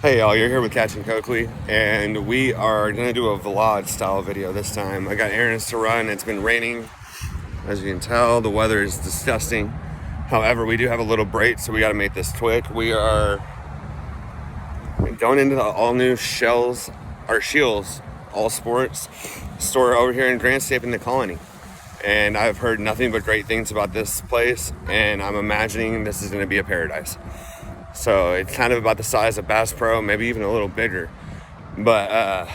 Hey y'all, you're here with Catching Coakley, and we are going to do a vlog style video this time. I got errands to run. It's been raining. As you can tell, the weather is disgusting. However, we do have a little break, so we got to make this quick. We are going into the all-new Sheels All Sports store over here in Grand State in the Colony. And I've heard nothing but great things about this place, and I'm imagining this is going to be a paradise. So it's kind of about the size of Bass Pro, maybe even a little bigger. But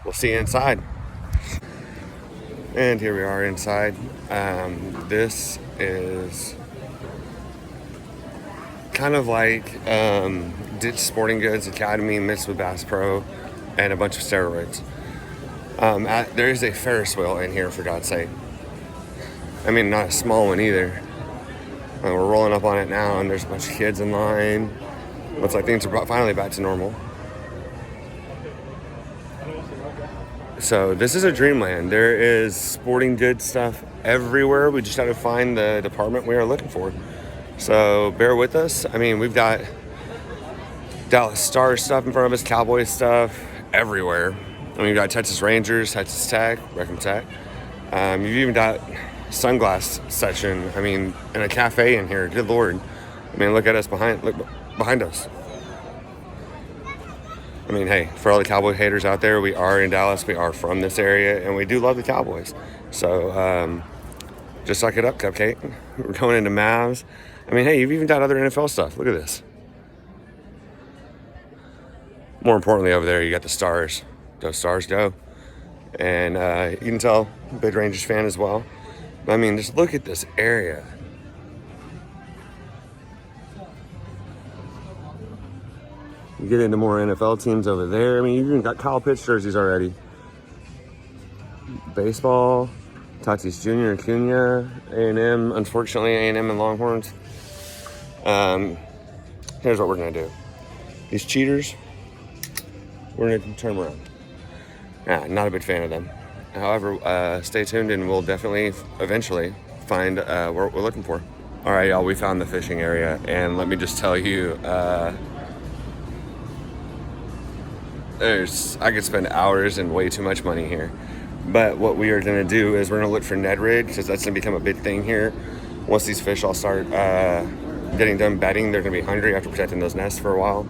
we'll see you inside. And here we are inside. This is kind of like Sheels Sporting Goods Academy mixed with Bass Pro and a bunch of steroids. There is a Ferris wheel in here, for God's sake. I mean, not a small one either. We're rolling up on it now, and there's a bunch of kids in line. Looks like things are finally back to normal. So this is a dreamland. There is sporting goods stuff everywhere. We just got to find the department we are looking for. So bear with us. I mean, we've got Dallas Stars stuff in front of us, Cowboys stuff everywhere. I mean, we've got Texas Rangers, Texas Tech, Wrecking Tech. You've even got sunglass section. I mean, and a cafe in here. Good Lord. I mean, look at us look behind us. I mean, hey, for all the Cowboy haters out there, we are in Dallas. We are from this area, and we do love the Cowboys. So just suck it up, Cupcake. We're going into Mavs. I mean, hey, you've even got other NFL stuff. Look at this. More importantly, over there, you got the Stars. Those Stars go. And you can tell, big Rangers fan as well. I mean, just look at this area. You get into more NFL teams over there. I mean, you even got Kyle Pitts jerseys already. Baseball, Tatis Jr., Acuna, A&M. Unfortunately, A&M and Longhorns. Here's what we're going to do. These cheaters, we're going to turn them around. Not a big fan of them. However, stay tuned and we'll definitely eventually find what we're looking for. All right, y'all, we found the fishing area, and let me just tell you, I could spend hours and way too much money here. But what we are going to do is we're going to look for Ned rig, because that's going to become a big thing here. Once these fish all start getting done bedding, they're going to be hungry after protecting those nests for a while.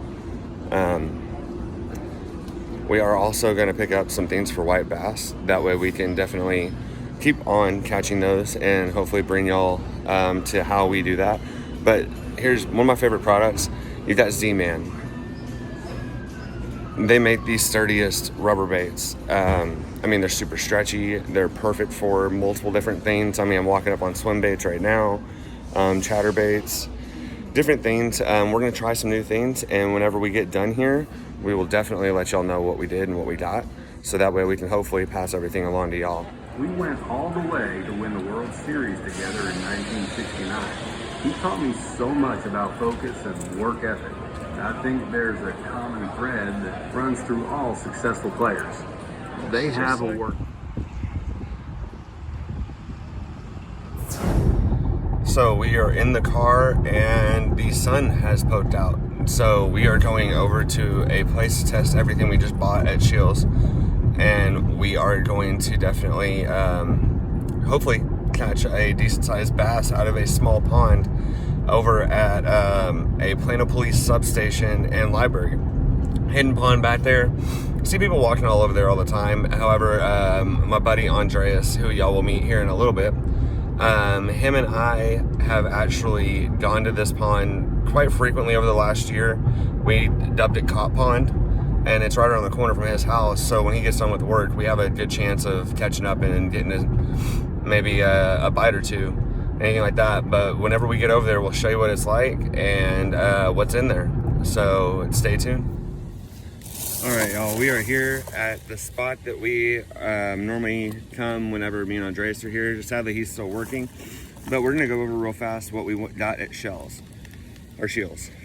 We are also going to pick up some things for white bass. That way we can definitely keep on catching those and hopefully bring y'all to how we do that. But here's one of my favorite products. You've got Z-Man. They make the sturdiest rubber baits. I mean, they're super stretchy. They're perfect for multiple different things. I mean, I'm walking up on swim baits right now, chatter baits, different things. We're going to try some new things, and whenever we get done here, we will definitely let y'all know what we did and what we got, so that way we can hopefully pass everything along to y'all. We went all the way to win the World Series together in 1969. He taught me so much about focus and work ethic. I think there's a common thread that runs through all successful players. They have a work. So we are in the car and the sun has poked out. So we are going over to a place to test everything we just bought at Sheels. And we are going to definitely, hopefully, catch a decent sized bass out of a small pond over at a Plano Police substation and library. Hidden pond back there. See people walking all over there all the time. However, my buddy Andreas, who y'all will meet here in a little bit, him and I have actually gone to this pond quite frequently over the last year. We dubbed it Cop Pond, and it's right around the corner from his house. So when he gets done with work, we have a good chance of catching up and getting maybe a bite or two, anything like that. But whenever we get over there, we'll show you what it's like and what's in there. So stay tuned. All right, y'all, we are here at the spot that we normally come whenever me and Andreas are here. Sadly, he's still working, but we're gonna go over real fast what we got at Sheels.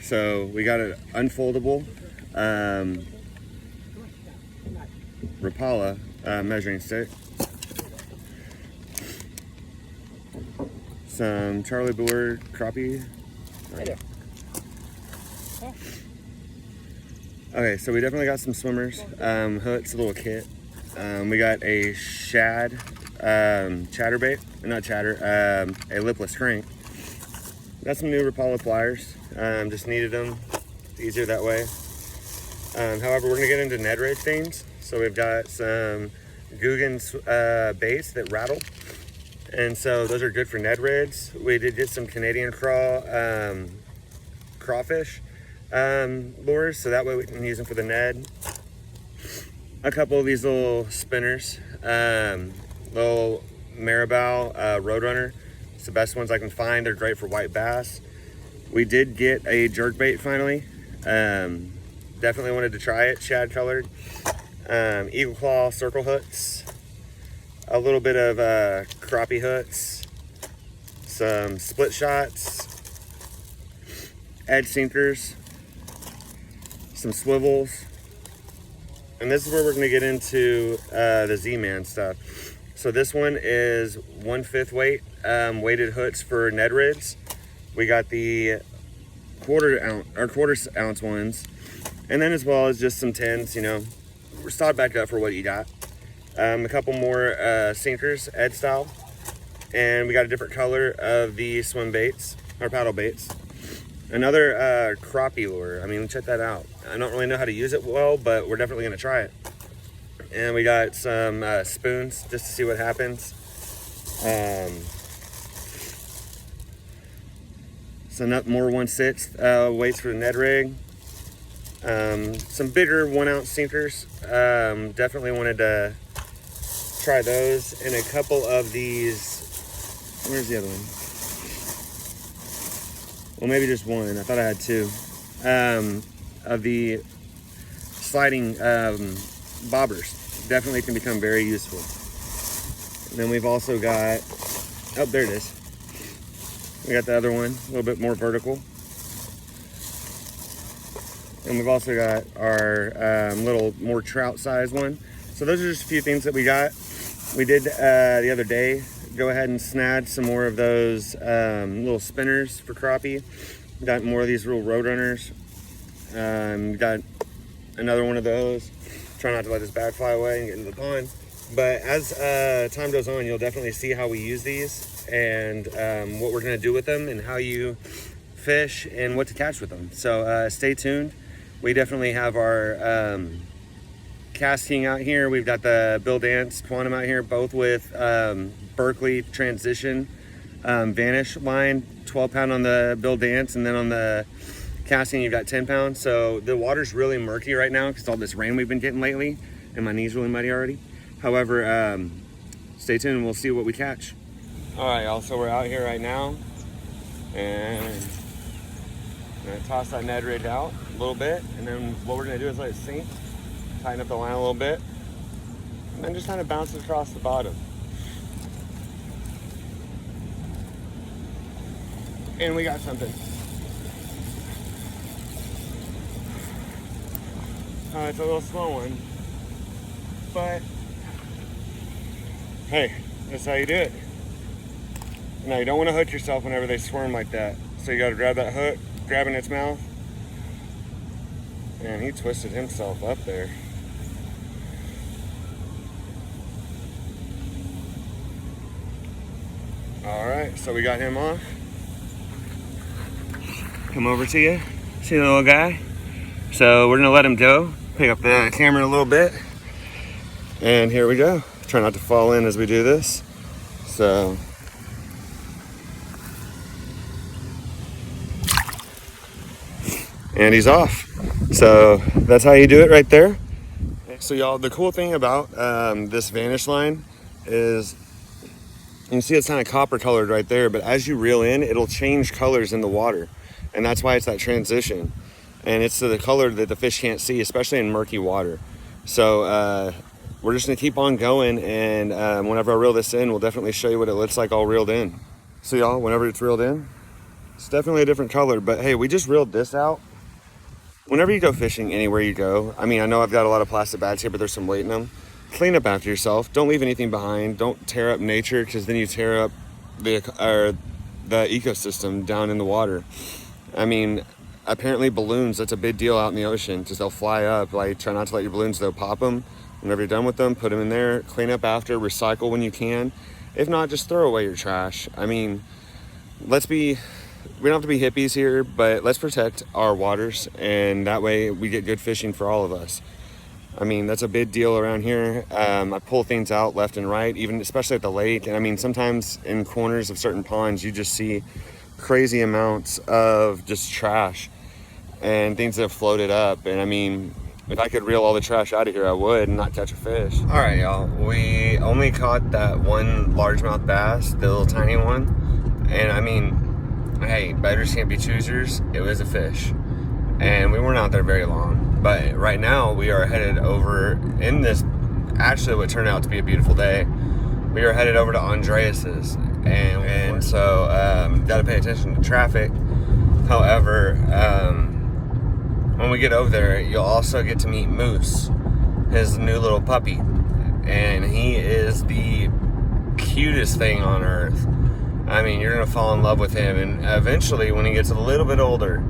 So we got an unfoldable Rapala measuring stick, some Charlie Boer crappie, Okay, so we definitely got some swimmers. Hooks, a little kit. We got a shad, chatterbait, not chatter, a lipless crank. Got some new Rapala pliers. Just needed them. Easier that way. However, we're gonna get into Ned rig things. So we've got some Guggen's baits that rattle. And so those are good for Ned rigs. We did get some Canadian crawfish lures, so that way we can use them for the Ned. A couple of these little spinners, little Marabou Roadrunner. It's the best ones I can find. They're great for white bass. We did get a jerkbait finally. Definitely wanted to try it, shad colored. Eagle claw circle hooks. A little bit of crappie hooks, some split shots, edge sinkers, some swivels, and this is where we're going to get into the Z-Man stuff. So this one is 1/5 weight, weighted hooks for Ned rigs. We got the quarter ounce ones, and then as well as just some 10s. You know, we're stocked back up for what you got. A couple more sinkers, Ed style, and we got a different color of the swim baits, or paddle baits. Another crappie lure. I mean, check that out. I don't really know how to use it well, but we're definitely gonna try it. And we got some spoons just to see what happens. Some more 1/6 weights for the Ned rig. Some bigger 1 ounce sinkers. Definitely wanted to try those, and a couple of these. Where's the other one? Well, maybe just one. I thought I had two. Of the sliding bobbers. Definitely can become very useful. And then we've also got, oh, there it is. We got the other one, a little bit more vertical. And we've also got our little more trout size one. So those are just a few things that we got. We did the other day go ahead and snag some more of those little spinners for crappie. Got more of these little Roadrunners. Got another one of those. Try not to let this bag fly away and get into the pond. But as time goes on, you'll definitely see how we use these and what we're gonna do with them and how you fish and what to catch with them. So stay tuned. We definitely have our casting out here. We've got the Bill Dance Quantum out here, both with Berkeley Transition Vanish line, 12 pound on the Bill Dance, and then on the casting you've got 10 pounds. So the water's really murky right now because all this rain we've been getting lately, and my knee's really muddy already. However, stay tuned and we'll see what we catch. All right, y'all, so we're out here right now, and I'm gonna toss that Ned rig out a little bit, and then what we're gonna do is let it sink, tighten up the line a little bit, and then just kind of bounce it across the bottom. And we got something. It's a little slow one, but hey, that's how you do it. Now, you don't want to hook yourself whenever they squirm like that. So you got to grab that hook, grab in its mouth. And he twisted himself up there. All right, so we got him off. Come over to you. See the little guy? So we're gonna let him go. Pick up the camera a little bit. And here we go. Try not to fall in as we do this. So. And he's off. So that's how you do it right there. So y'all, the cool thing about this Vanish line is you can see it's kind of copper colored right there, but as you reel in, it'll change colors in the water. And that's why it's that transition. And it's the color that the fish can't see, especially in murky water. So we're just gonna keep on going, and whenever I reel this in, we'll definitely show you what it looks like all reeled in. So y'all, whenever it's reeled in, it's definitely a different color, but hey, we just reeled this out. Whenever you go fishing, anywhere you go, I mean, I know I've got a lot of plastic bags here, but there's some weight in them. Clean up after yourself. Don't leave anything behind. Don't tear up nature, because then you tear up the ecosystem down in the water. I mean, apparently balloons, that's a big deal out in the ocean, because they'll fly up. Like, try not to let your balloons, they'll pop them. Whenever you're done with them, put them in there, clean up after, recycle when you can. If not, just throw away your trash. I mean, we don't have to be hippies here, but let's protect our waters, and that way we get good fishing for all of us. I mean, that's a big deal around here. I pull things out left and right, even especially at the lake. And I mean, sometimes in corners of certain ponds, you just see crazy amounts of just trash and things that have floated up. And I mean, if I could reel all the trash out of here, I would, and not catch a fish. All right, y'all. We only caught that one largemouth bass, the little tiny one. And I mean, hey, beggars can't be choosers. It was a fish. And we weren't out there very long. But right now, we are headed over in this, actually what turned out to be a beautiful day. We are headed over to Andreas's. And so, gotta pay attention to traffic. However, when we get over there, you'll also get to meet Moose, his new little puppy. And he is the cutest thing on earth. I mean, you're gonna fall in love with him. And eventually, when he gets a little bit older,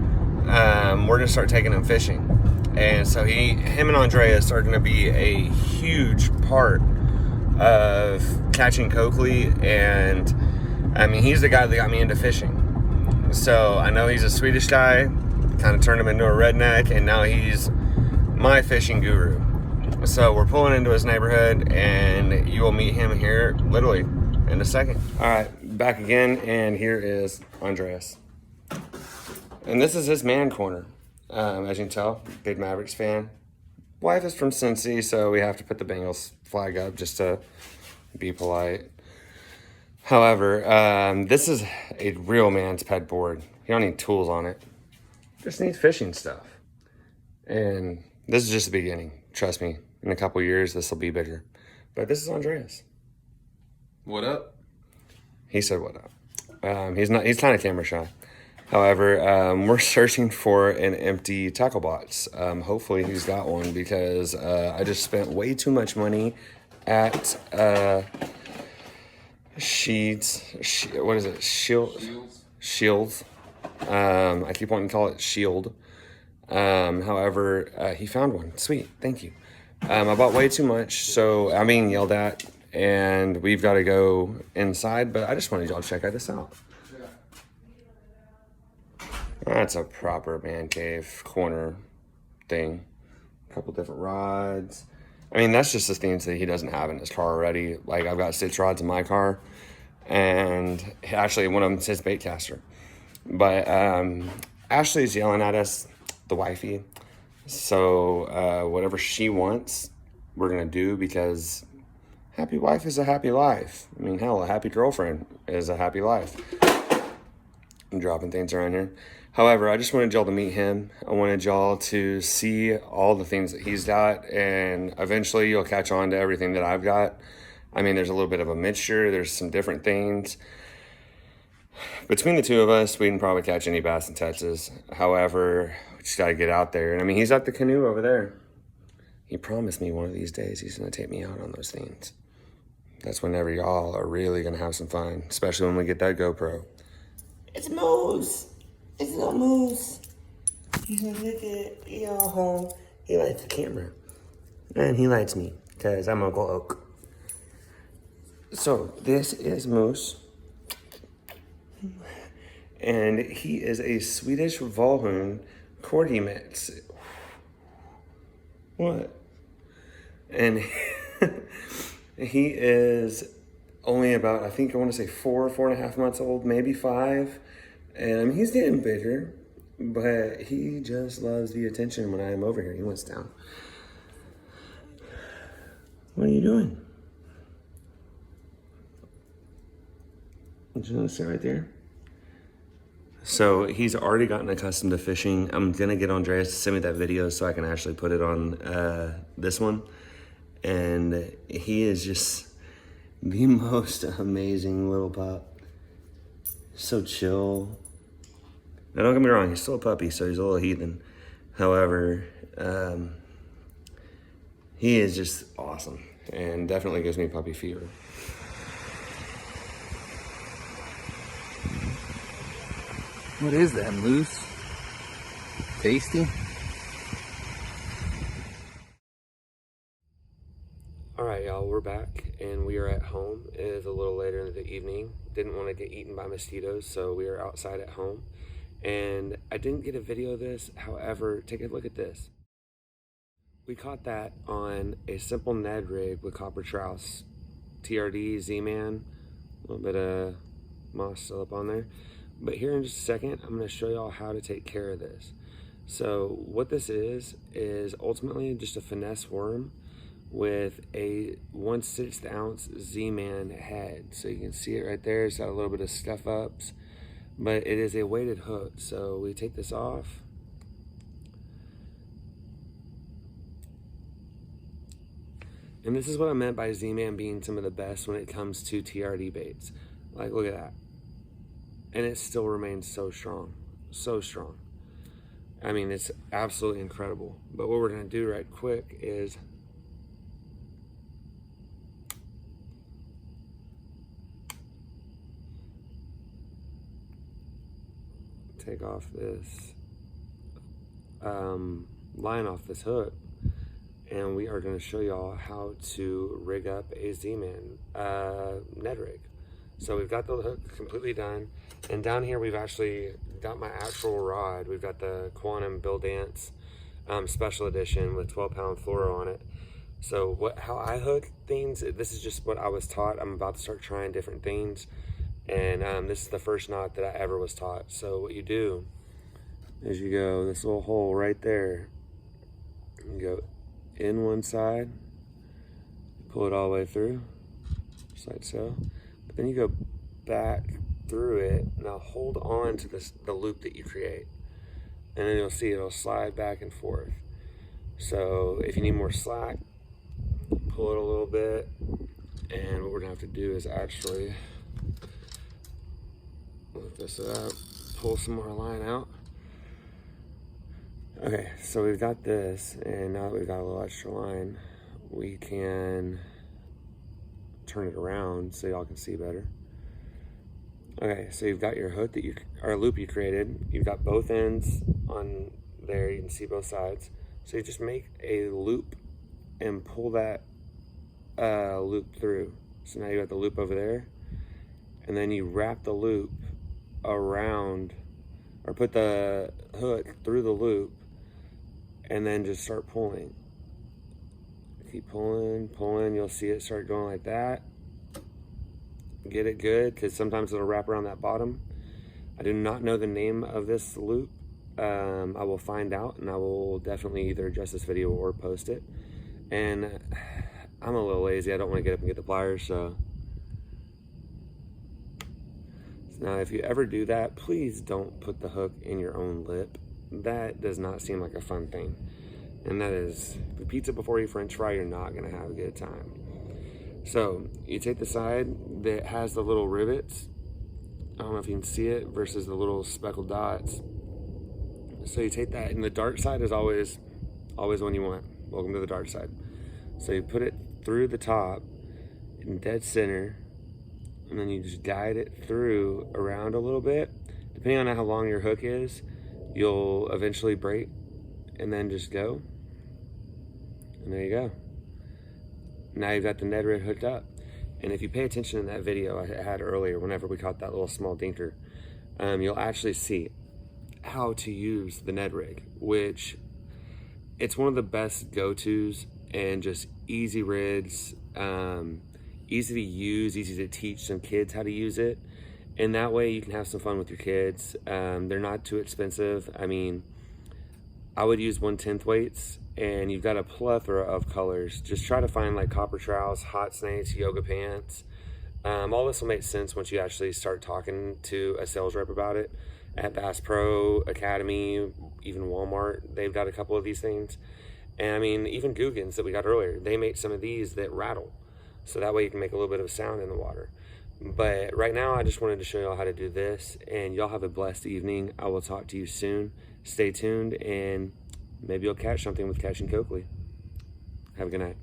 we're gonna start taking him fishing. And so him and Andreas are gonna be a huge part of catching Coakley. And I mean, he's the guy that got me into fishing. So I know he's a Swedish guy, kind of turned him into a redneck, and now he's my fishing guru. So we're pulling into his neighborhood, and you will meet him here literally in a second. All right, back again, and here is Andreas. And this is his man corner. As you can tell, big Mavericks fan. Wife is from Cincy, so we have to put the Bengals flag up just to be polite. However, this is a real man's pet board. You don't need tools on it. Just needs fishing stuff. And this is just the beginning. Trust me, in a couple years, this will be bigger. But this is Andreas. What up? He said what up. He's kind of camera shy. However, we're searching for an empty tackle box. Hopefully he's got one, because I just spent way too much money at Sheels. What is it? Sheels. I keep wanting to call it Shield. However, he found one. Sweet, thank you. I bought way too much, so I'm being yelled at, and we've got to go inside, but I just wanted y'all to check this out. That's a proper man cave corner thing. A couple different rods. I mean, that's just the things that he doesn't have in his car already. Like, I've got stitch rods in my car, and actually one of them's his bait caster. But Ashley's yelling at us, the wifey. So whatever she wants, we're gonna do, because happy wife is a happy life. I mean, hell, a happy girlfriend is a happy life. I'm dropping things around here. However, I just wanted y'all to meet him. I wanted y'all to see all the things that he's got, and eventually you'll catch on to everything that I've got. I mean, there's a little bit of a mixture. There's some different things. Between the two of us, we can probably catch any bass in Texas. However, we just got to get out there. And I mean, he's at the canoe over there. He promised me one of these days he's going to take me out on those things. That's whenever y'all are really going to have some fun, especially when we get that GoPro. It's Moose. It's not Moose. He's gonna look at y'all home. He likes the camera. And he likes me, because I'm Uncle Oak. So, this is Moose. And he is a Swedish Valhund Corgi mix. What? And he is only about, I think I want to say 4.5 months old, maybe 5. And I mean, he's getting bigger, but he just loves the attention when I am over here. He wants down. What are you doing? You want to sit right there? So he's already gotten accustomed to fishing. I'm going to get Andreas to send me that video so I can actually put it on this one. And he is just the most amazing little pup. So chill. Now, don't get me wrong, he's still a puppy, so he's a little heathen. However, he is just awesome, and definitely gives me puppy fever. What is that, Moose? Tasty. Alright, y'all, we're back and we are at home. It is a little later in the evening. Didn't want to get eaten by mosquitoes, so we are outside at home. And I didn't get a video of this, however, take a look at this. We caught that on a simple Ned rig with copper trouts. TRD, Z-Man, a little bit of moss still up on there. But here in just a second, I'm going to show y'all how to take care of this. So what this is ultimately just a finesse worm with a 1/6 ounce Z-Man head. So you can see it right there. It's got a little bit of stuff ups, but it is a weighted hook. So we take this off. And this is what I meant by Z-Man being some of the best when it comes to TRD baits. Like, look at that. And it still remains so strong, so strong. I mean, it's absolutely incredible. But what we're gonna do right quick is take off this line off this hook, and we are going to show y'all how to rig up a Z-Man Ned rig. So we've got the hook completely done, and down here we've actually got my actual rod. We've got the Quantum Bill Dance special edition with 12-pound fluoro on it. So how I hook things, this is just what I was taught. I'm about to start trying different things. And this is the first knot that I ever was taught. So what you do is you go this little hole right there. You go in one side, pull it all the way through, just like so. But then you go back through it. Now hold on to the loop that you create. And then you'll see it'll slide back and forth. So if you need more slack, pull it a little bit. And what we're gonna have to do is actually lift this up, pull some more line out. Okay, so we've got this, and now that we've got a little extra line, we can turn it around so y'all can see better. Okay, so you've got your hook or loop you created. You've got both ends on there, you can see both sides. So you just make a loop and pull that loop through. So now you got the loop over there, and then you wrap the loop around, or put the hook through the loop, and then just start pulling. Keep pulling, you'll see it start going like that. Get it good, because sometimes it'll wrap around that bottom. I do not know the name of this loop. I will find out, and I will definitely either adjust this video or post it. And I'm a little lazy, I don't want to get up and get the pliers, so now, if you ever do that, please don't put the hook in your own lip. That does not seem like a fun thing. And that is, the pizza before you french fry, you're not gonna have a good time. So, you take the side that has the little rivets. I don't know if you can see it, versus the little speckled dots. So you take that, and the dark side is always one you want. Welcome to the dark side. So you put it through the top, in dead center, and then you just guide it through around a little bit. Depending on how long your hook is, you'll eventually break and then just go. And there you go. Now you've got the Ned rig hooked up. And if you pay attention in that video I had earlier, whenever we caught that little small dinker, you'll actually see how to use the Ned rig, which it's one of the best go-tos and just easy rigs. Easy to use, easy to teach some kids how to use it. And that way you can have some fun with your kids. They're not too expensive. I mean, I would use 1/10 weights, and you've got a plethora of colors. Just try to find like copper trouts, hot snakes, yoga pants. All this will make sense once you actually start talking to a sales rep about it. At Bass Pro Academy, even Walmart, they've got a couple of these things. And I mean, even Googans that we got earlier, they make some of these that rattle. So that way you can make a little bit of a sound in the water. But right now, I just wanted to show y'all how to do this, and y'all have a blessed evening. I will talk to you soon. Stay tuned, and maybe you'll catch something with Catching Coakley. Have a good night.